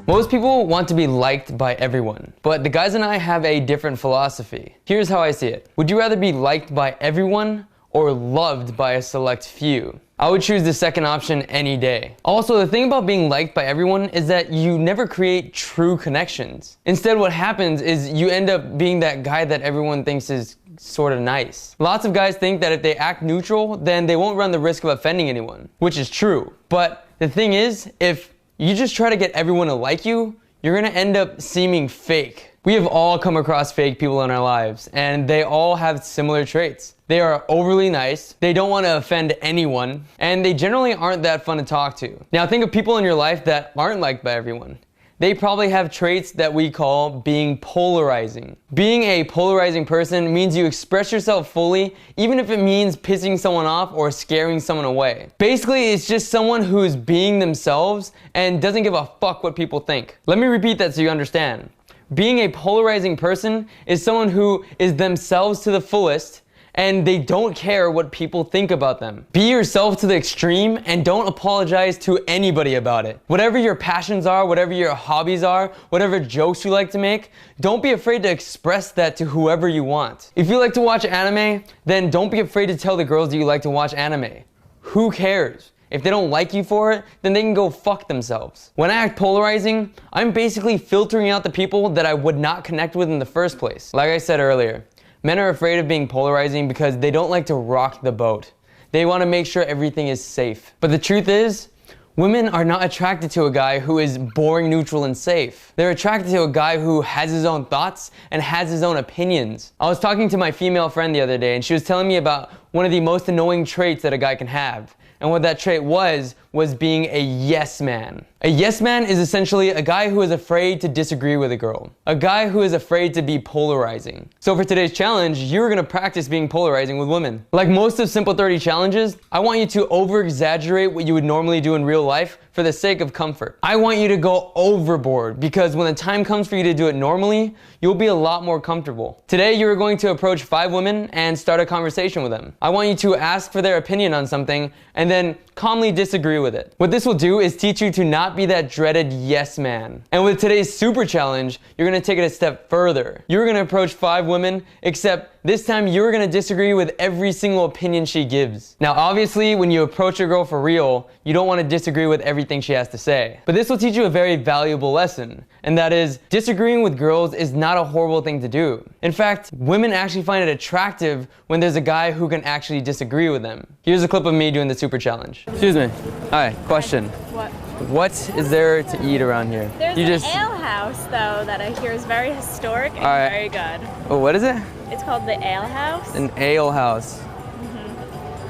Most people want to be liked by everyone, but the guys and I have a different philosophy. Here's how I see it. Would you rather be liked by everyone or loved by a select few? I would choose the second option any day. Also, the thing about being liked by everyone is that you never create true connections. Instead, what happens is you end up being that guy that everyone thinks is sort of nice. Lots of guys think that if they act neutral, then they won't run the risk of offending anyone, which is true. But the thing is, if you just try to get everyone to like you, you're gonna end up seeming fake. We have all come across fake people in our lives, and they all have similar traits. They are overly nice, they don't want to offend anyone, and they generally aren't that fun to talk to. Now think of people in your life that aren't liked by everyone. They probably have traits that we call being polarizing. Being a polarizing person means you express yourself fully, even if it means pissing someone off or scaring someone away. Basically, it's just someone who's being themselves and doesn't give a fuck what people think. Let me repeat that so you understand. Being a polarizing person is someone who is themselves to the fullest, and they don't care what people think about them. Be yourself to the extreme and don't apologize to anybody about it. Whatever your passions are, whatever your hobbies are, whatever jokes you like to make, don't be afraid to express that to whoever you want. If you like to watch anime, then don't be afraid to tell the girls that you like to watch anime. Who cares? If they don't like you for it, then they can go fuck themselves. When I act polarizing, I'm basically filtering out the people that I would not connect with in the first place. Like I said earlier, men are afraid of being polarizing because they don't like to rock the boat. They want to make sure everything is safe. But the truth is, women are not attracted to a guy who is boring, neutral, and safe. They're attracted to a guy who has his own thoughts and has his own opinions. I was talking to my female friend the other day, and she was telling me about one of the most annoying traits that a guy can have. And what that trait was being a yes man. A yes man is essentially a guy who is afraid to disagree with a girl. A guy who is afraid to be polarizing. So for today's challenge, you're gonna practice being polarizing with women. Like most of Simple 30 challenges, I want you to over-exaggerate what you would normally do in real life for the sake of comfort. I want you to go overboard because when the time comes for you to do it normally, you'll be a lot more comfortable. Today, you're going to approach 5 women and start a conversation with them. I want you to ask for their opinion on something and then calmly disagree with it. What this will do is teach you to not be that dreaded yes man. And with today's super challenge, you're gonna take it a step further. You're gonna approach 5 women, except this time you're gonna disagree with every single opinion she gives. Now obviously, when you approach a girl for real, you don't wanna disagree with everything she has to say. But this will teach you a very valuable lesson, and that is, disagreeing with girls is not a horrible thing to do. In fact, women actually find it attractive when there's a guy who can actually disagree with them. Here's a clip of me doing the super challenge. Excuse me. Hi, question. What? What is there to eat around here? There's an ale house, though, that I hear is very historic and very good. Oh, what is it? It's called the Ale House. An ale house.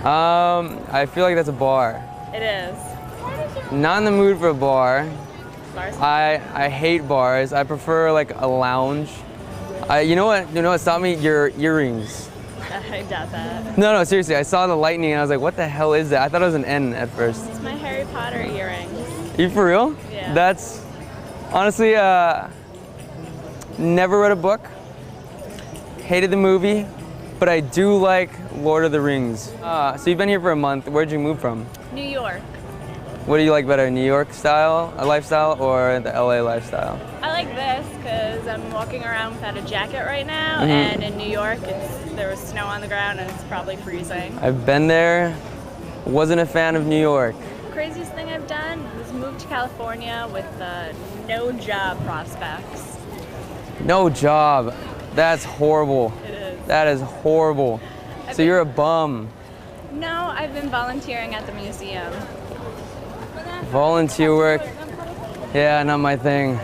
I feel like that's a bar. It is. Not in the mood for a bar. Bars? I hate bars. I prefer like a lounge. You know what stopped me? Your earrings. I doubt that. No, seriously. I saw the lightning and I was like, what the hell is that? I thought it was an N at first. It's my Harry Potter earrings. Are you for real? Yeah. That's honestly, never read a book. Hated the movie, but I do like Lord of the Rings. So you've been here for a month. Where'd you move from? New York. What do you like better, New York style, lifestyle, or the LA lifestyle? I like this because I'm walking around without a jacket right now, and in New York, there was snow on the ground and it's probably freezing. I've been there. Wasn't a fan of New York. Craziest thing I've done was move to California with no job prospects. No job. That's horrible. It is. That is horrible. So you're a bum. No, I've been volunteering at the museum. Volunteer work. Yeah, not my thing.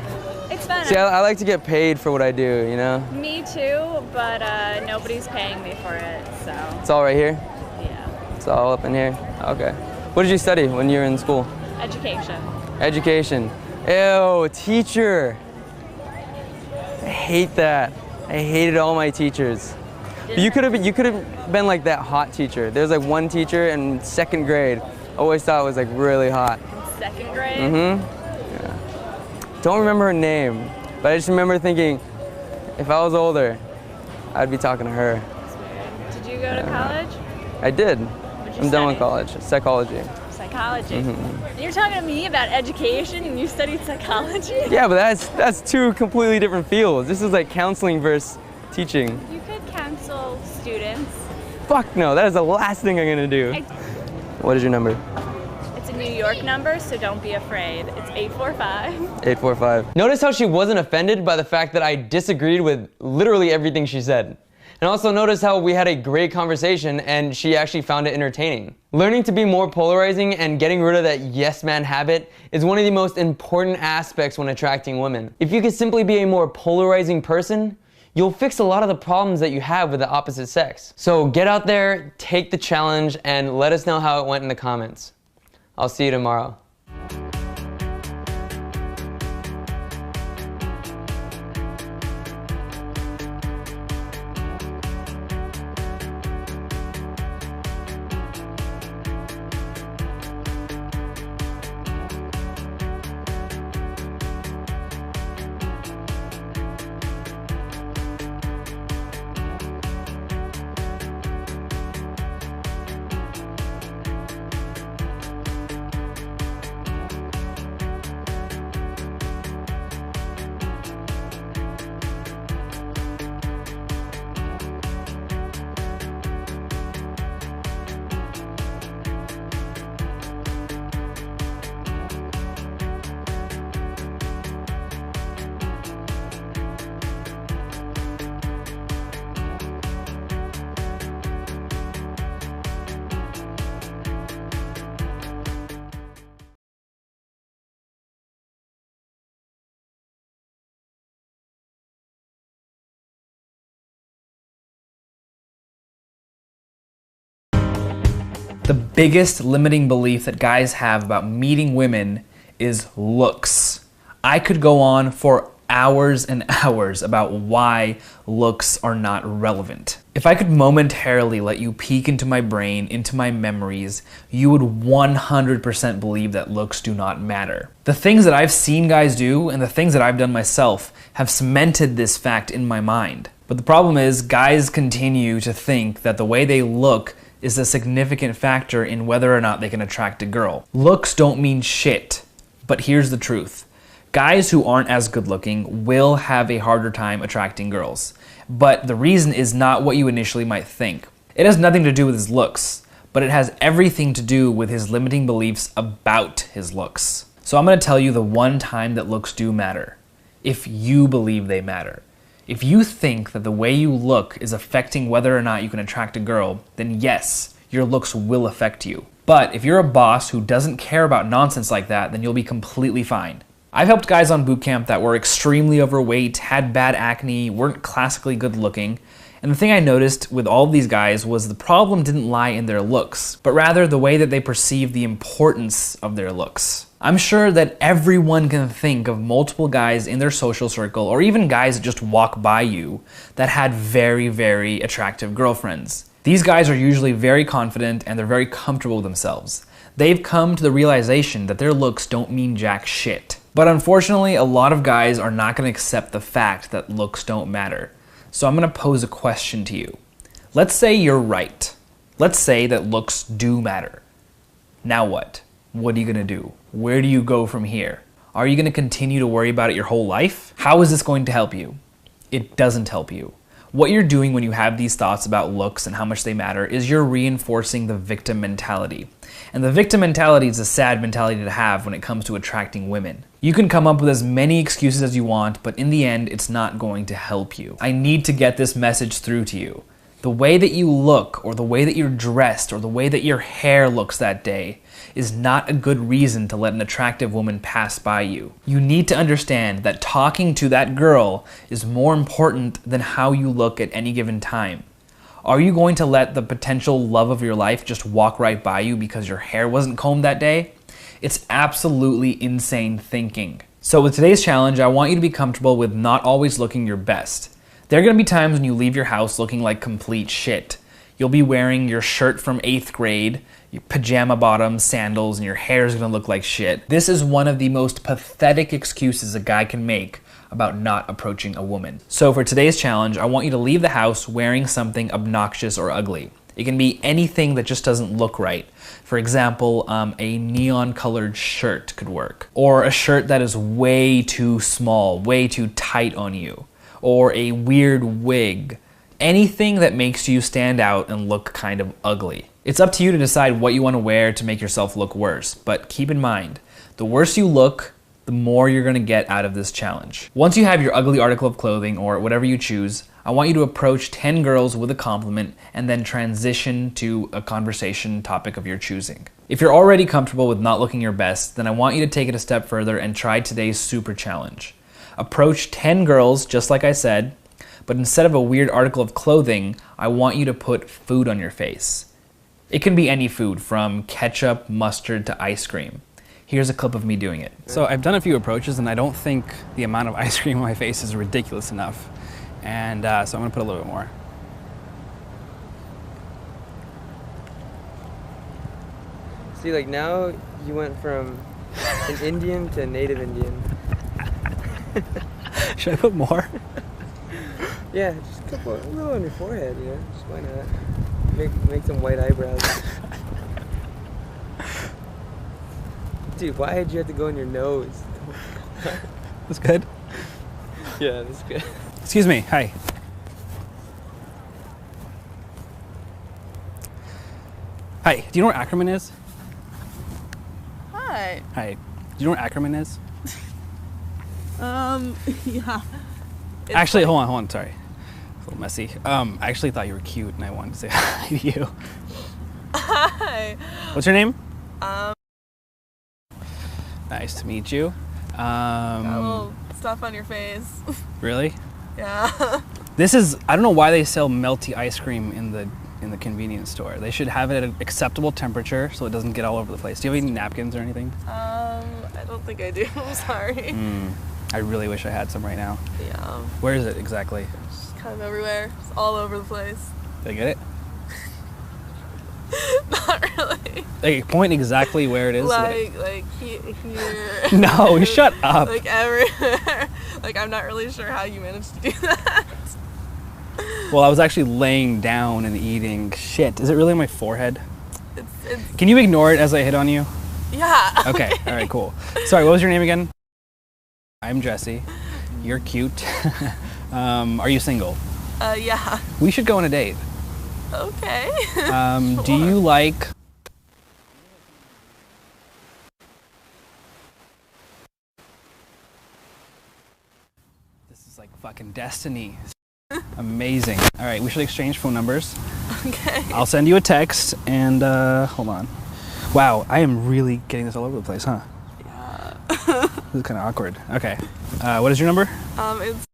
It's fun. See, I like to get paid for what I do, you know? Me too, but nobody's paying me for it, so. It's all right here? Yeah. It's all up in here? Okay. What did you study when you were in school? Education. Education. Ew, teacher. I hate that. I hated all my teachers. You could have been like that hot teacher. There's like one teacher in 2nd grade. I always thought it was like really hot. 2nd grade? Yeah. Don't remember her name, but I just remember thinking, if I was older, I'd be talking to her. That's weird. Did you go to college? I did. What'd you I'm done with study? college. Psychology. Psychology. psychology. And you're talking to me about education and you studied psychology? Yeah, but that's two completely different fields. This is like counseling versus teaching. You could counsel students. Fuck no, that is the last thing I'm gonna do. What is your number? It's a New York number, so don't be afraid. It's 845. 845. Notice how she wasn't offended by the fact that I disagreed with literally everything she said. And also notice how we had a great conversation and she actually found it entertaining. Learning to be more polarizing and getting rid of that yes man habit is one of the most important aspects when attracting women. If you can simply be a more polarizing person, you'll fix a lot of the problems that you have with the opposite sex. So get out there, take the challenge, and let us know how it went in the comments. I'll see you tomorrow. The biggest limiting belief that guys have about meeting women is looks. I could go on for hours and hours about why looks are not relevant. If I could momentarily let you peek into my brain, into my memories, you would 100% believe that looks do not matter. The things that I've seen guys do and the things that I've done myself have cemented this fact in my mind. But the problem is, guys continue to think that the way they look is a significant factor in whether or not they can attract a girl. Looks don't mean shit, but here's the truth. Guys who aren't as good looking will have a harder time attracting girls, but the reason is not what you initially might think. It has nothing to do with his looks, but it has everything to do with his limiting beliefs about his looks. So I'm gonna tell you the one time that looks do matter, if you believe they matter. If you think that the way you look is affecting whether or not you can attract a girl, then yes, your looks will affect you. But if you're a boss who doesn't care about nonsense like that, then you'll be completely fine. I've helped guys on boot camp that were extremely overweight, had bad acne, weren't classically good looking, and the thing I noticed with all of these guys was the problem didn't lie in their looks, but rather the way that they perceived the importance of their looks. I'm sure that everyone can think of multiple guys in their social circle, or even guys that just walk by you, that had very, very attractive girlfriends. These guys are usually very confident and they're very comfortable with themselves. They've come to the realization that their looks don't mean jack shit. But unfortunately, a lot of guys are not going to accept the fact that looks don't matter. So I'm going to pose a question to you. Let's say you're right. Let's say that looks do matter. Now what? What are you going to do? Where do you go from here? Are you going to continue to worry about it your whole life? How is this going to help you? It doesn't help you. What you're doing when you have these thoughts about looks and how much they matter is you're reinforcing the victim mentality. And the victim mentality is a sad mentality to have when it comes to attracting women. You can come up with as many excuses as you want, but in the end, it's not going to help you. I need to get this message through to you. The way that you look, or the way that you're dressed, or the way that your hair looks that day is not a good reason to let an attractive woman pass by you. You need to understand that talking to that girl is more important than how you look at any given time. Are you going to let the potential love of your life just walk right by you because your hair wasn't combed that day? It's absolutely insane thinking. So with today's challenge, I want you to be comfortable with not always looking your best. There are going to be times when you leave your house looking like complete shit. You'll be wearing your shirt from 8th grade, your pajama bottoms, sandals, and your hair is going to look like shit. This is one of the most pathetic excuses a guy can make about not approaching a woman. So for today's challenge, I want you to leave the house wearing something obnoxious or ugly. It can be anything that just doesn't look right. For example, a neon colored shirt could work. Or a shirt that is way too small, way too tight on you. Or a weird wig. Anything that makes you stand out and look kind of ugly. It's up to you to decide what you want to wear to make yourself look worse. But keep in mind, the worse you look, the more you're gonna get out of this challenge. Once you have your ugly article of clothing or whatever you choose, I want you to approach 10 girls with a compliment and then transition to a conversation topic of your choosing. If you're already comfortable with not looking your best, then I want you to take it a step further and try today's super challenge. Approach 10 girls, just like I said, but instead of a weird article of clothing, I want you to put food on your face. It can be any food, from ketchup, mustard, to ice cream. Here's a clip of me doing it. So I've done a few approaches and I don't think the amount of ice cream on my face is ridiculous enough. And so I'm gonna put a little bit more. See, like now you went from an Indian to a native Indian. Should I put more? Yeah, just a little on your forehead, you know? Just why not? Make some white eyebrows. Dude, why did you have to go in your nose? That's good. Yeah, that's good. Excuse me, hi. Hi, do you know where Ackerman is? Hi. Hi, do you know where Ackerman is? Yeah. Actually, hold on, sorry. It's a little messy. I actually thought you were cute and I wanted to say hi to you. Hi. What's your name? Nice to meet you. Got a little stuff on your face. Really? Yeah. This is, I don't know why they sell melty ice cream in the convenience store. They should have it at an acceptable temperature so it doesn't get all over the place. Do you have any napkins or anything? I don't think I do. I'm sorry. I really wish I had some right now. Yeah. Where is it exactly? It's kind of everywhere. It's all over the place. Did I get it? Not really. Like, point exactly where it is. Like here. No, shut up. Like everywhere. Like I'm not really sure how you managed to do that. Well, I was actually laying down and eating. Shit, is it really on my forehead? It's Can you ignore it as I hit on you? yeah. Okay, all right, cool. Sorry, what was your name again? I'm Jesse. You're cute. Are you single? Yeah. We should go on a date. Okay. Do you like... This is like fucking destiny. Amazing. All right, we should exchange phone numbers. Okay. I'll send you a text and hold on. Wow, I am really getting this all over the place, huh? Yeah. This is kind of awkward. Okay. What is your number? It's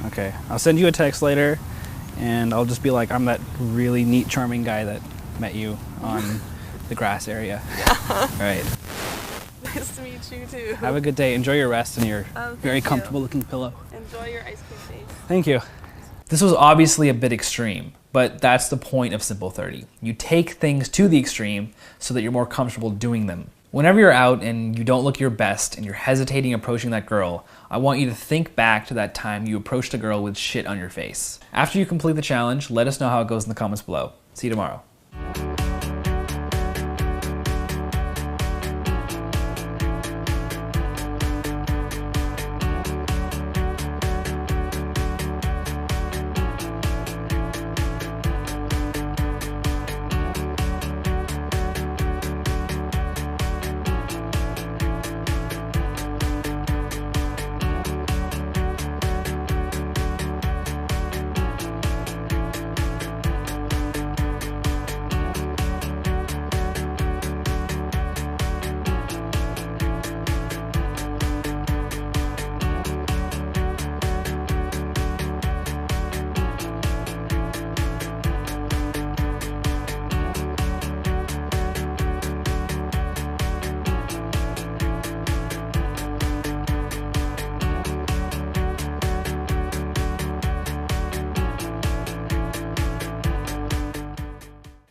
Okay, I'll send you a text later and I'll just be like, I'm that really neat, charming guy that met you on the grass area. All right. nice to meet you too. Have a good day. Enjoy your rest and your Thank very you. comfortable looking pillow. Enjoy your ice cream face. Thank you. This was obviously a bit extreme, but that's the point of Simple 30. You take things to the extreme so that you're more comfortable doing them. Whenever you're out and you don't look your best and you're hesitating approaching that girl, I want you to think back to that time you approached a girl with shit on your face. After you complete the challenge, let us know how it goes in the comments below. See you tomorrow.